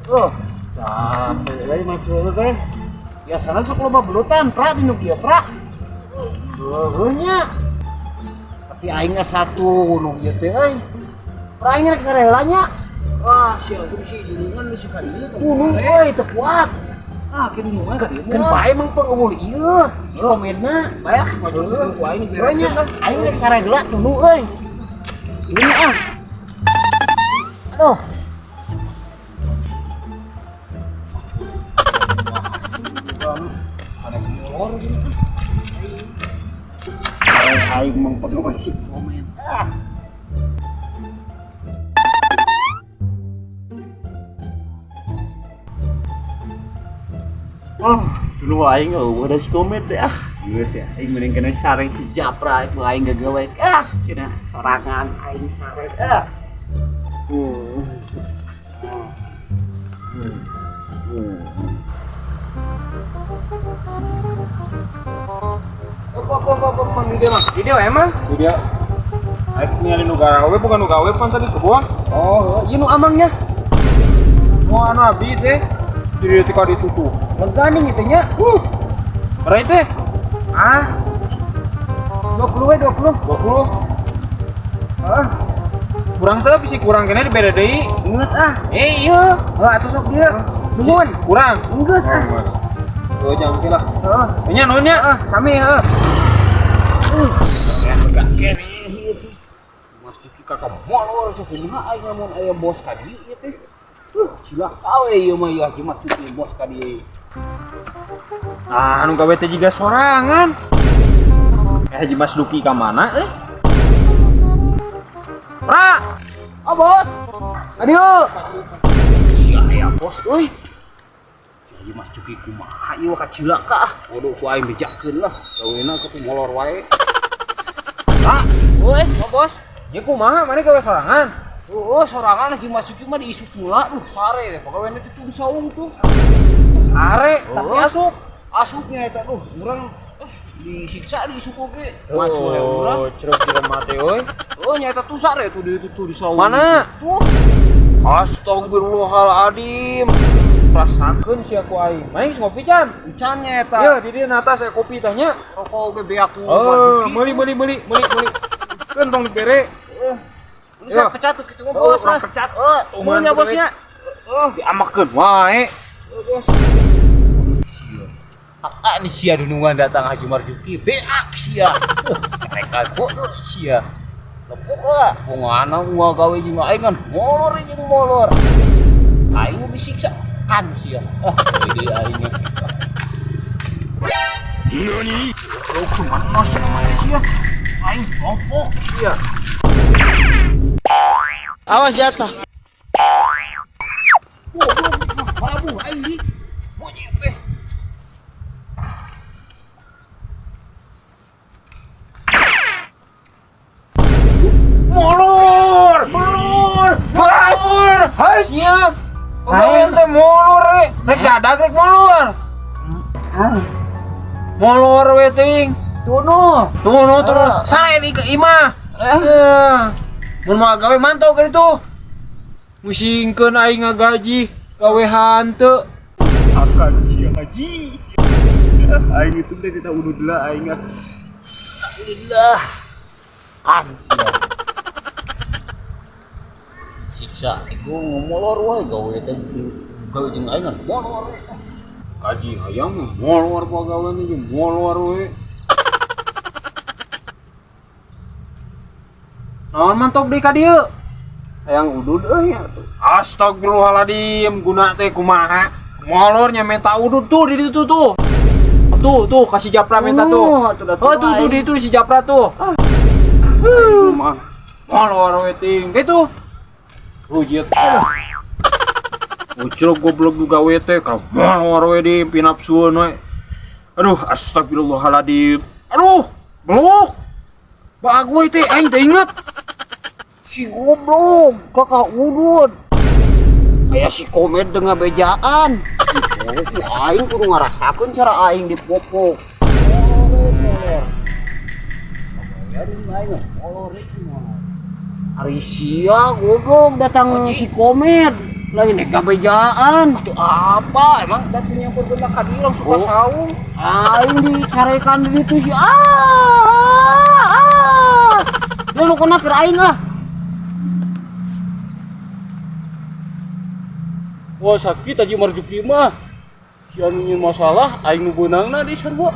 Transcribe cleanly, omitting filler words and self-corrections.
Oh, capek lagi macul teh. Biasanya sok loba belutan, pra di nu kieu, pra. Heunya. Tapi aing satu nu kieu teh euy. Pra aing rek sarelanya. Wah, si aku sih dulungan bisa kali ini. Euy teu kuat. Kini dulungan kali ini. Kan bae mang pengumpul ieu. Komedna. Baik, maju ku aing Heunya aing rek saregla tunu euy. Ini ah. Aduh. Aing mengpenuh masih komen. Oh, dulu aing udah si komen deh Geus ya, aing mending kena sareng si Japra itu aing gagawe. Cenah sorangan aing sareng. Apa dia mah? Video emang? Video. Aing ningali nu gawe bukan nu gawe pan tadi kebuang. Oh, ieu nu amangnya. Mau anu abi teh. Di tika ditutup. Leganing itu nya. Berai teh. 20 we 20. Kurang teh bisi kurang kene dibere deui. Geus Iya. Atuh sok dia. Nuhun, kurang. Geus Oh, jangan lah. Nya nuhunnya. Sami Enggak kene. Mas Diki kakak molor sakumaha aing lamun aya bos ka dieu ieu teh. Cilak awe ieu mah ya Mas Diki bos ka dieu. Anu gawe teh jiga sorangan. Haji Mas Duki ka mana Pra. Bos. Aduh. Sia aya bos euy. Haji Mas Duki kumaha ieu ka cilaka Waduh ku aing bejakeun lah. Gawena ku molor wae. Pra. Euy, bos. Ieu kumaha maneh gawe sorangan? Sorangan Haji Mas Duki mah diisuk pula. Sare deh pegawena itu di saung tuh. Sare, tapi asupnya eta urang disiksa diisuk oge. Macul urang. Cerep-cerep mate euy. Nyaeta tuh sare tuh di saung. Mana? Tuh. Astagfirullahaladzim. Rasakeun sia ku aing. Maing ngopi can? Can nyaeta. Ieu di dieu na atas kopi teh nya. Rokok oge bea ku Mas Duki. Meuli. Keun tong dibere. Bisa pecat tuh kitu bos. Pecat. Umurnya bosnya. Diamakeun wae. Bos. Ini sia dunungan datang Haji Marzuki. Beak sia. Mereka bodoh sia. Lepuk lah. Pongana gua gawe jeung aing kan molor. Aing disiksa kan sia. Jadi aing. Nani? Kau kemana sia? Aing ompok sia. Awas jatuh. Babu aing di. Monyet teh. Molor. Hai siap. Aing teh molor rek gadag rek molor. Molor we ting. Tunuh. Sare di ke imah. Mun mah gawe mantau ka ditu. Musingkeun aing ngagaji gawe hanteu. Akan sia haji. Aing itu teh kita ududlah aing. Alhamdulillah. Siksa iku ngomolor wae gawe teh gawe jeung aing molor we. Kaji hayang molor pagawean jeung molor we. Naon mantap deui ka dieu? Hayang udud euy atuh. Astagfirullahaladzim, guna teh kumaha? Molornya menta udud tuh di ditu tuh. Tuh kasih Japra menta tuh. Tuh di itu si Japra tuh. Mah molor we ting. Gitu. Rujit. Ucul goblok juga we teh ka molor we di pinapsueun we. Aduh, astagfirullahaladzim. Aduh, belok. Bagoy teh aing teh inget. Si goblok, kakak udud. Aya si komed dengan bejaan. Si aing kudu ngarasakeun cara aing dipopok. Hari sia goblok datang si komed. Lain nek gabejaan. Itu apa emang dan punya berbenda kadi langsung Oh. saung. Aing dicarekan di itu sih. Lu kena keur aing ah. Wah sakit aja marjuki mah. Si anu nyeun masalah aing nu beunangna di sarua.